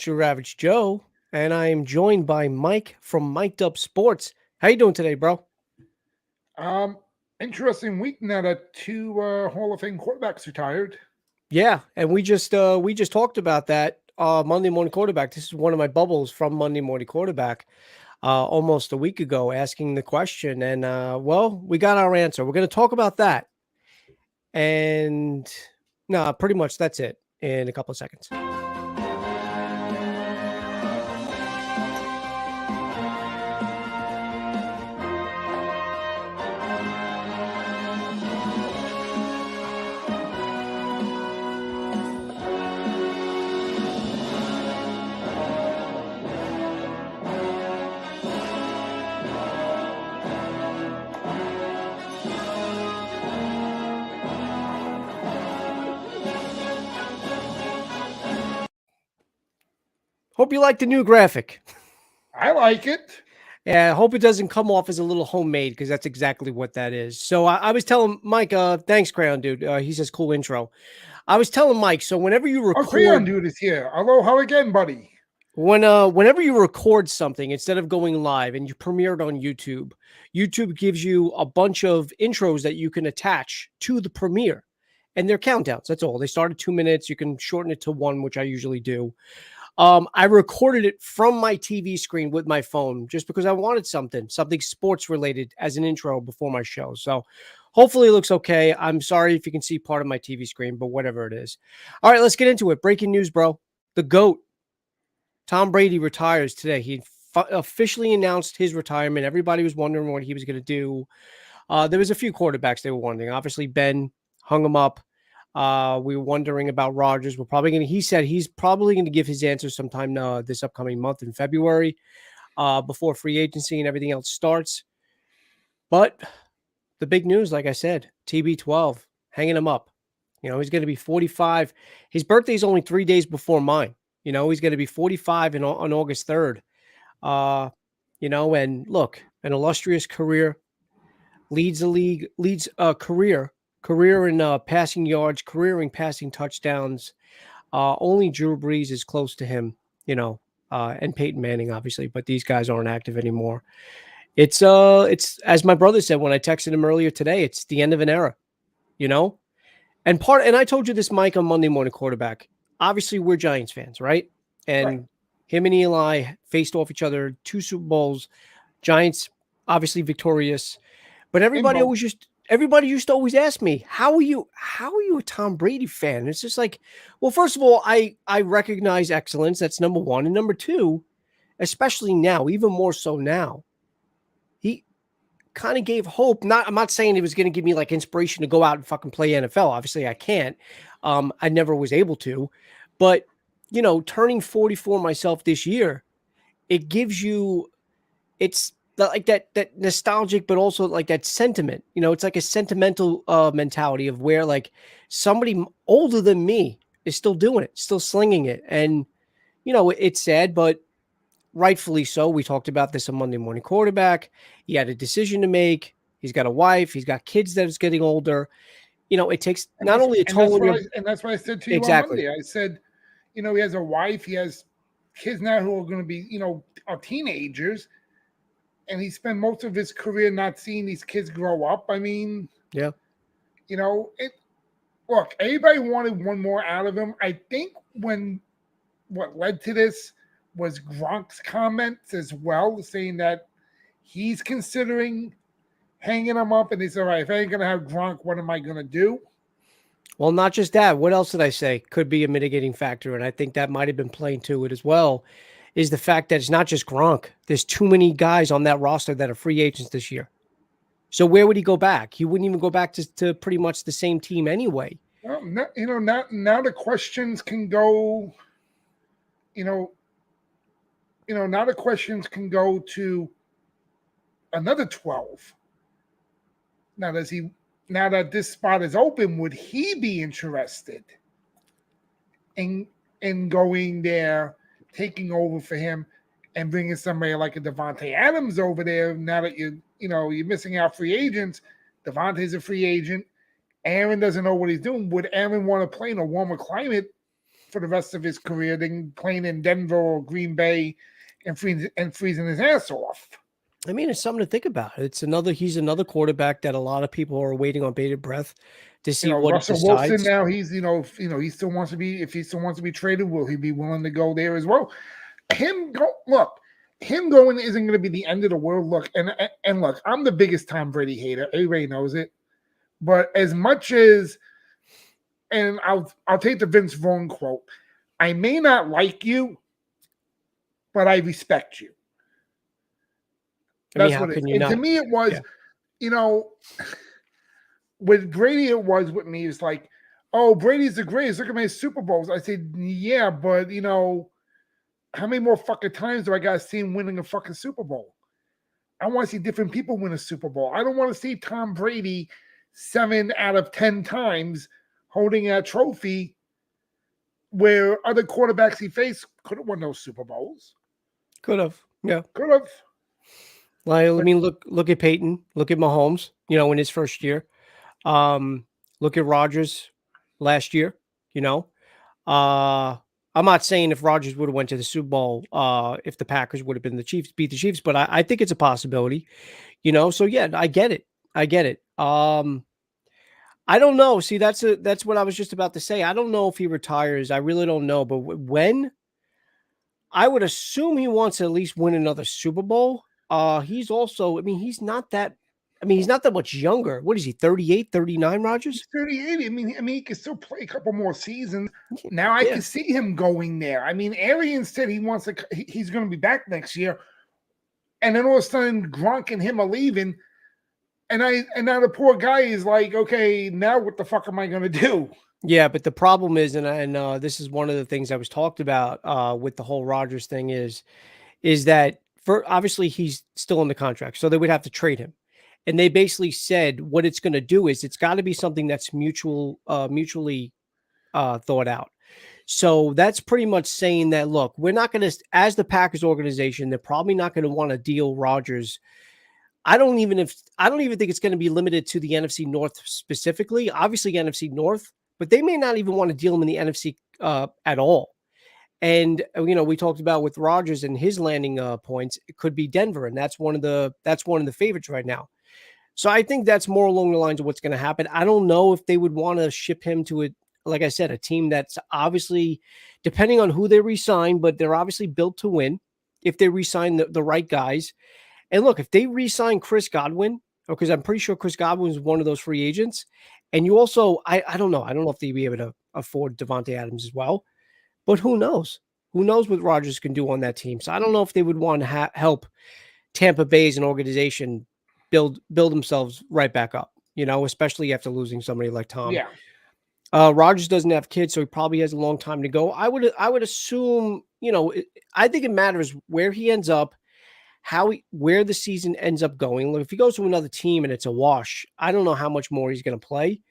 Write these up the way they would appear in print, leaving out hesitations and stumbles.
Your average Joe, and I am joined by Mike from Mic'd Up Sports. How you doing today, bro? Um, Interesting week now that two Hall of Fame quarterbacks retired. Yeah, and we just talked about that Monday morning quarterback. This is one of my bubbles from Monday morning quarterback almost a week ago, asking the question, and well, we got our answer. We're going to talk about that, and no, pretty much that's it in a couple of seconds. Hope you like the new graphic. I like it. Yeah, I hope it doesn't come off as a little homemade because that's exactly what that is. So I was telling Mike, thanks, Crayon Dude. He says cool intro. I was telling Mike, so whenever you Oh, Crayon record, Dude is here. Aloha again, buddy. whenever you record something instead of going live and you premiere it on YouTube, YouTube gives you a bunch of intros that you can attach to the premiere, and they're countdowns. That's all. They start at 2 minutes. You can shorten it to one, which I usually do. I recorded it from my TV screen with my phone just because I wanted something sports related as an intro before my show. So hopefully it looks okay. I'm sorry if you can see part of my TV screen, but whatever it is. All right, let's get into it. Breaking news, bro. The GOAT, Tom Brady, retires today. He officially announced his retirement. Everybody was wondering what he was going to do. There was a few quarterbacks they were wondering. Obviously, Ben hung him up. We were wondering about Rodgers. He said he's probably going to give his answer sometime this upcoming month in February, before free agency and everything else starts. But the big news, like I said, TB12, hanging him up. He's going to be 45. His birthday is only 3 days before mine. He's going to be 45 on August 3rd. Uh, and look, an illustrious career, leads the league, leads a career in passing yards, career in passing touchdowns. Only Drew Brees is close to him, and Peyton Manning, obviously, but these guys aren't active anymore. It's as my brother said when I texted him earlier today, it's the end of an era, you know? And I told you this, Mike, on Monday Morning Quarterback. Obviously, we're Giants fans, right? Right. And him and Eli faced off each other, 2 Super Bowls. Giants obviously victorious. But In both. everybody used to always ask me, how are you a Tom Brady fan? It's just like, well, first of all, I recognize excellence. That's number one. And number two, especially now, even more so now, he kind of gave hope. I'm not saying it was going to give me like inspiration to go out and fucking play NFL. Obviously, I can't. I never was able to. But turning 44 myself this year, it gives you it's like that nostalgic, but also like that sentiment. It's like a sentimental mentality of where like somebody older than me is still doing it, still slinging it, and it's sad, but rightfully so. We talked about this on Monday Morning Quarterback. He had a decision to make. He's got a wife. He's got kids that is getting older. It takes And not that's only a and that's toll on what your I said to you on exactly. Monday. I said, he has a wife, he has kids now who are going to be, are teenagers, and he spent most of his career not seeing these kids grow up. I mean, Yeah. it. Look, everybody wanted one more out of him. I think what led to this was Gronk's comments as well, saying that he's considering hanging him up, and he said, "All right, if I ain't gonna have Gronk, what am I gonna do?" Well, not just that. What else did I say could be a mitigating factor? And I think that might have been playing to it as well, is the fact that it's not just Gronk. There's too many guys on that roster that are free agents this year. So where would he go back? He wouldn't even go back to pretty much the same team anyway. Well, now the questions can go. You know, now the questions can go to another 12. Now, does he? Now that this spot is open, would he be interested in going there, taking over for him, and bringing somebody like a Devontae Adams over there? Now that you're missing out free agents, Devontae's a free agent. Aaron doesn't know what he's doing. Would Aaron want to play in a warmer climate for the rest of his career than playing in Denver or Green Bay and freezing his ass off. I mean, it's something to think about. He's another quarterback that a lot of people are waiting on bated breath to see what Russell he Wilson decides. now he still wants to be, if he still wants to be traded, will he be willing to go there as well? Him going isn't going to be the end of the world. Look, I'm the biggest Tom Brady hater. Everybody knows it. But as much as, and I'll take the Vince Vaughn quote, I may not like you, but I respect you. That's what it is. And to me, it was, with Brady, it was with me. It's like, oh, Brady's the greatest. Look at my Super Bowls. I said, yeah, but how many more fucking times do I got to see him winning a fucking Super Bowl? I want to see different people win a Super Bowl. I don't want to see Tom Brady 7 out of 10 times holding a trophy where other quarterbacks he faced could have won those Super Bowls. Could have. Yeah. Could have. Like, I mean, look at Peyton. Look at Mahomes, in his first year. Look at Rodgers last year, I'm not saying if Rodgers would have went to the Super Bowl, if the Packers would have beat the Chiefs, but I think it's a possibility, so yeah, I get it. I don't know. See, that's what I was just about to say. I don't know if he retires. I really don't know, but when, I would assume he wants to at least win another Super Bowl. He's also, he's not that much younger. What is he, 38, 39, Rodgers? He's 38. I mean, he can still play a couple more seasons. Now I can see him going there. Arian said he's going to be back next year. And then all of a sudden, Gronk and him are leaving. And now the poor guy is like, okay, now what the fuck am I going to do? Yeah, but the problem is, and this is one of the things I was talked about with the whole Rodgers thing is that obviously he's still in the contract, so they would have to trade him. And they basically said what it's going to do is it's got to be something that's mutually thought out. So that's pretty much saying that, look, we're not going to, as the Packers organization, they're probably not going to want to deal Rodgers. I don't even think it's going to be limited to the NFC North specifically. Obviously, NFC North, but they may not even want to deal him in the NFC at all. And we talked about with Rodgers and his landing points, it could be Denver, and that's one of the favorites right now. So I think that's more along the lines of what's going to happen. I don't know if they would want to ship him to like I said, a team that's obviously, depending on who they re-sign, but they're obviously built to win if they re-sign the right guys. And look, if they re-sign Chris Godwin, because I'm pretty sure Chris Godwin is one of those free agents, and you also, I don't know if they'd be able to afford Devontae Adams as well, but who knows? Who knows what Rodgers can do on that team? So I don't know if they would want to help Tampa Bay as an organization build themselves right back up, especially after losing somebody like Tom. Yeah. Rodgers doesn't have kids, so he probably has a long time to go. I would assume, I think it matters where he ends up, where the season ends up going. Look, if he goes to another team and it's a wash, I don't know how much more he's going to play.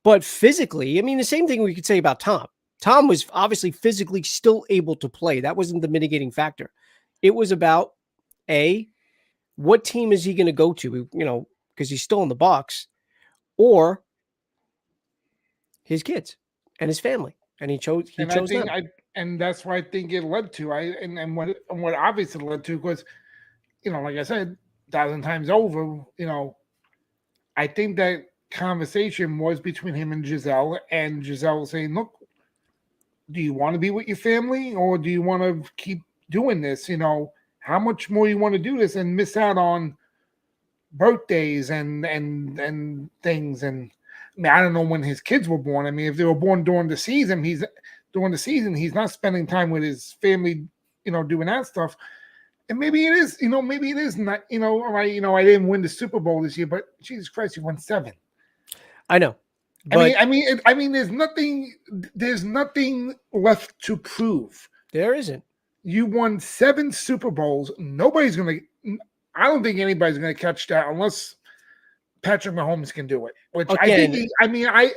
But physically, the same thing we could say about Tom. Tom was obviously physically still able to play. That wasn't the mitigating factor. It was about what team is he going to go to? Because he's still in the box, or his kids and his family, and he chose them. And that's what I think it led to. What obviously led to was, like I said, 1,000 times over. I think that conversation was between him and Giselle saying, "Look, do you want to be with your family, or do you want to keep doing this? How much more you want to do this and miss out on birthdays and things and." I don't know when his kids were born. If they were born during the season, he's not spending time with his family, doing that stuff. And maybe it is, maybe it is not, all right, I didn't win the Super Bowl this year, but Jesus Christ, you won 7. I know. But there's nothing left to prove. There isn't. You won 7 Super Bowls. I don't think anybody's going to catch that unless Patrick Mahomes can do it, which again, I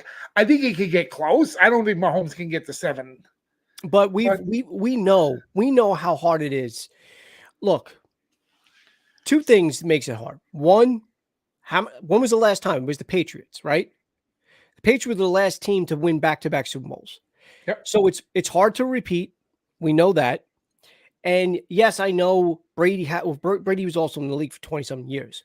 think he could get close. I don't think Mahomes can get to 7. But we know how hard it is. Look, 2 things makes it hard. One, when was the last time? It was the Patriots, right? The Patriots were the last team to win back-to-back Super Bowls. Yep. So it's hard to repeat. We know that. And yes, I know Brady was also in the league for 20-something years.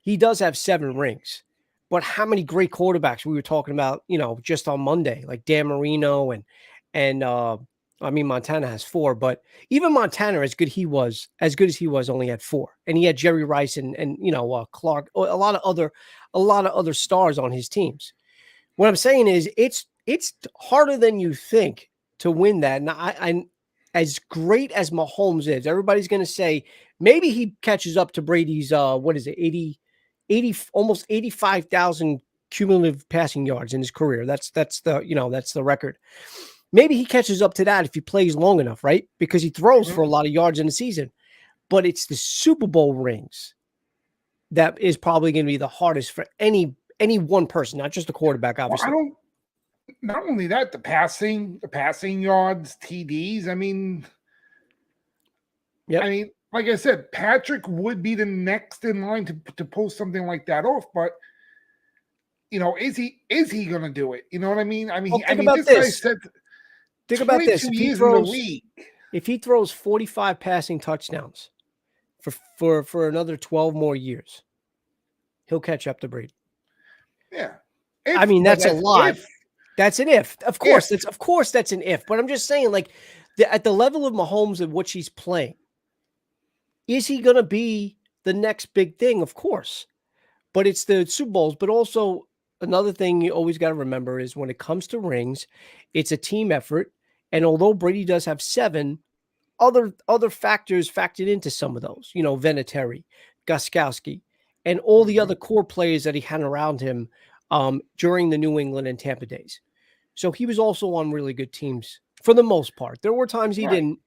He does have 7 rings. But how many great quarterbacks we were talking about, just on Monday, like Dan Marino and I mean Montana has 4, but even Montana, as good as he was, only had 4. And he had Jerry Rice and Clark, a lot of other stars on his teams. What I'm saying is it's harder than you think to win that. And I as great as Mahomes is, everybody's going to say maybe he catches up to Brady's what is it, 80 almost 85,000 cumulative passing yards in his career. That's the record. Maybe he catches up to that if he plays long enough, right? Because he throws for a lot of yards in the season. But it's the Super Bowl rings that is probably going to be the hardest for any one person, not just the quarterback, obviously. Well, not only that, the passing yards, TDs. I mean, like I said, Patrick would be the next in line to pull something like that off. But is he going to do it? You know what I mean? This guy said. Think about this: if he throws, in the league. If he throws 45 passing touchdowns for another 12 more years, he'll catch up to Brady. Yeah, that's a lot. That's an if. Of course, that's an if. But I'm just saying, like, at the level of Mahomes and what she's playing, is he going to be the next big thing? Of course. But it's the Super Bowls. But also, another thing you always got to remember is when it comes to rings, it's a team effort. And although Brady does have 7, other factors factored into some of those. Vinatieri, Gostkowski, and all the other core players that he had around him during the New England and Tampa days. So he was also on really good teams for the most part. There were times he didn't.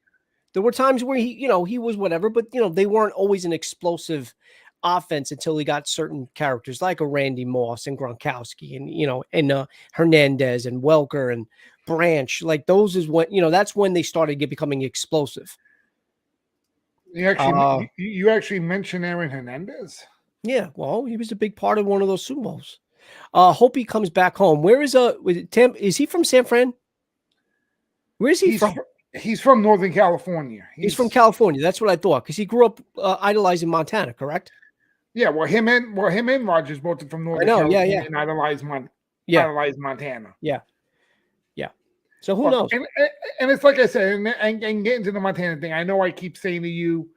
There were times where he was whatever, but they weren't always an explosive offense until he got certain characters like a Randy Moss and Gronkowski and Hernandez and Welker and Branch. Like those is when that's when they started becoming explosive. You actually mentioned Aaron Hernandez. Yeah, well, he was a big part of one of those Super Bowls. Hope he comes back home. Where is Tim? Is he from San Fran? Where is he from? He's from Northern California. He's from California. That's what I thought because he grew up idolizing Montana, correct? Yeah, well, him and Rogers both are from Northern California and idolize Montana. Yeah. So who knows? And it's like I said, and getting to the Montana thing, I know I keep saying to you,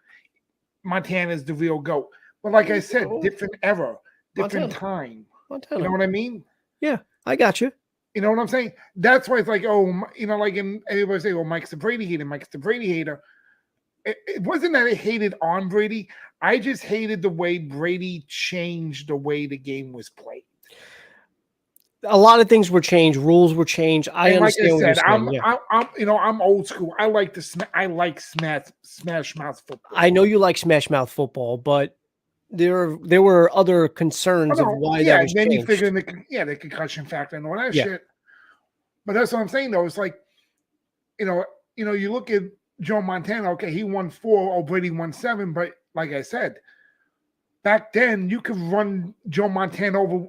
Montana's the real GOAT. But like I said, different era, different time. Montana. You know what I mean? Yeah, I got you. You know what I'm saying? That's why it's like, everybody say, Mike's the Brady hater. Mike's the Brady hater. It wasn't that I hated on Brady. I just hated the way Brady changed the way the game was played. A lot of things were changed. Rules were changed. I understand what you're saying. I'm old school. I like smash mouth football. I know you like smash mouth football, but there were other concerns of why that was then changed. You figure the concussion factor and all that shit. But that's what I'm saying though. It's like, you look at Joe Montana. Okay, he won 4. Brady won 7. But like I said, back then you could run Joe Montana over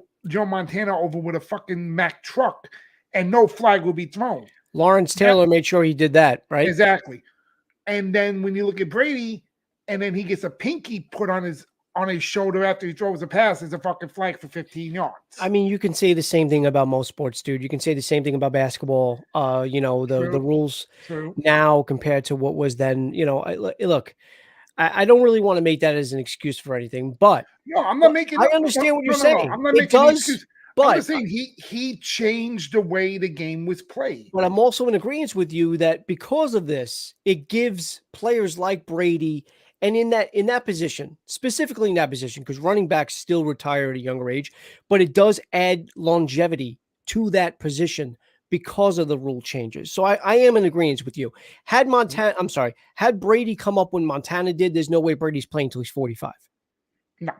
with a fucking Mack truck, and no flag will be thrown. Lawrence Taylor made sure he did that, right? Exactly. And then when you look at Brady, and then he gets a pinky put on his shoulder after he throws a pass, there's a fucking flag for 15 yards. I mean, you can say the same thing about most sports, dude. You can say the same thing about basketball. The rules now compared to what was then. Look, I don't really want to make that as an excuse for anything, but no, I'm not making. I understand what you're saying. No, I'm not making an excuse. But I'm just saying he changed the way the game was played. But I'm also in agreement with you that because of this, it gives players like Brady and in that position, specifically in that position, because running backs still retire at a younger age, but it does add longevity to that position because of the rule changes. So I am in agreement with you. Had Brady come up when Montana did, there's no way Brady's playing until he's 45. No.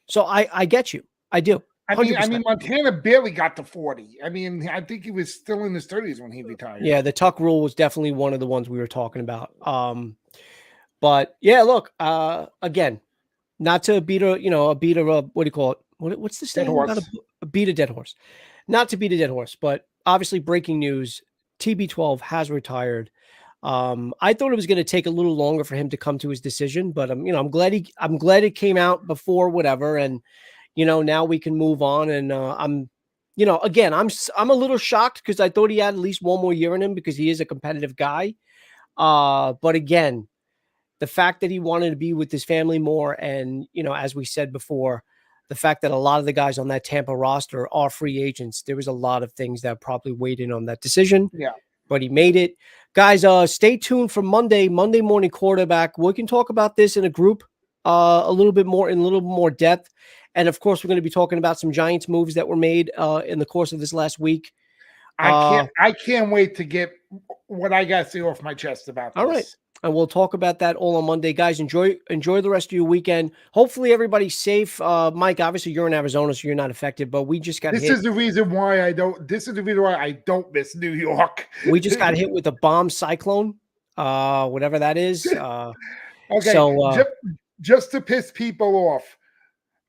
So I get you. I do. 100%. I mean, Montana barely got to 40. I mean, I think he was still in his 30s when he retired. Yeah, the tuck rule was definitely one of the ones we were talking about. But yeah, look, again, not to beat what do you call it? What's the saying? Beat a dead horse. Not to beat a dead horse, but obviously breaking news. TB12 has retired. I thought it was going to take a little longer for him to come to his decision, but I'm glad it came out before whatever, and now we can move on. And again, I'm a little shocked because I thought he had at least one more year in him because he is a competitive guy. But again, the fact that he wanted to be with his family more, and as we said before, the fact that a lot of the guys on that Tampa roster are free agents, there was a lot of things that probably weighed in on that decision. Yeah. But he made it. Guys, stay tuned for Monday morning quarterback. We can talk about this in a group a little bit more depth. And of course, we're going to be talking about some Giants moves that were made in the course of this last week. I can't wait to get what I got to say off my chest about this. All right. And we'll talk about that all on Monday. Guys, enjoy the rest of your weekend. Hopefully everybody's safe. Mike, obviously you're in Arizona, so you're not affected, but we just got hit. This is the reason why I don't miss New York. We just got hit with a bomb cyclone, whatever that is. Okay, so just to piss people off,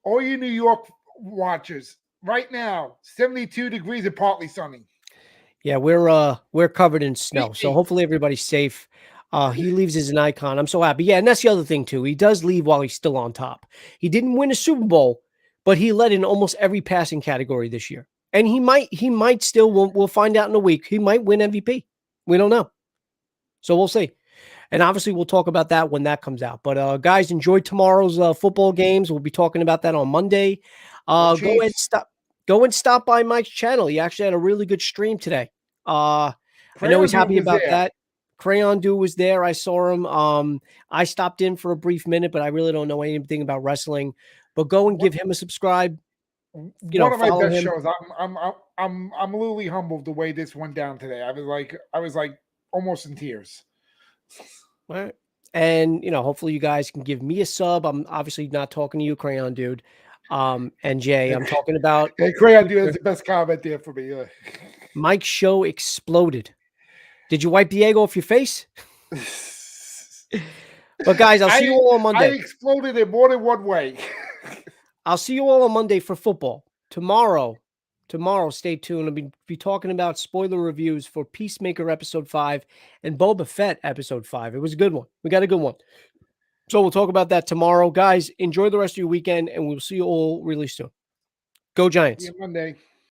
all you New York watchers, right now, 72 degrees and partly sunny. Yeah, we're covered in snow, so hopefully everybody's safe. He leaves as an icon. I'm so happy. Yeah, and that's the other thing too. He does leave while he's still on top. He didn't win a Super Bowl, but he led in almost every passing category this year. And he might still, we'll find out in a week, he might win MVP. We don't know. So we'll see. And obviously we'll talk about that when that comes out. But guys, enjoy tomorrow's football games. We'll be talking about that on Monday. Go and stop by Mike's channel. He actually had a really good stream today. I know he's happy about that. Crayon Dude was there. I saw him. I stopped in for a brief minute, but I really don't know anything about wrestling. But go and give him a subscribe. One of my best shows. I'm literally humbled the way this went down today. I was like almost in tears. All right. And hopefully you guys can give me a sub. I'm obviously not talking to you, Crayon Dude. And Jay, I'm talking about Crayon Dude is the best comment there for me. Mike's show exploded. Did you wipe the egg off your face? But guys, I'll see you all on Monday. I exploded in more than one way. I'll see you all on Monday for football. Tomorrow, stay tuned. I'll be talking about spoiler reviews for Peacemaker episode 5 and Boba Fett episode 5. It was a good one. We got a good one. So we'll talk about that tomorrow. Guys, enjoy the rest of your weekend, and we'll see you all really soon. Go Giants. See you Monday.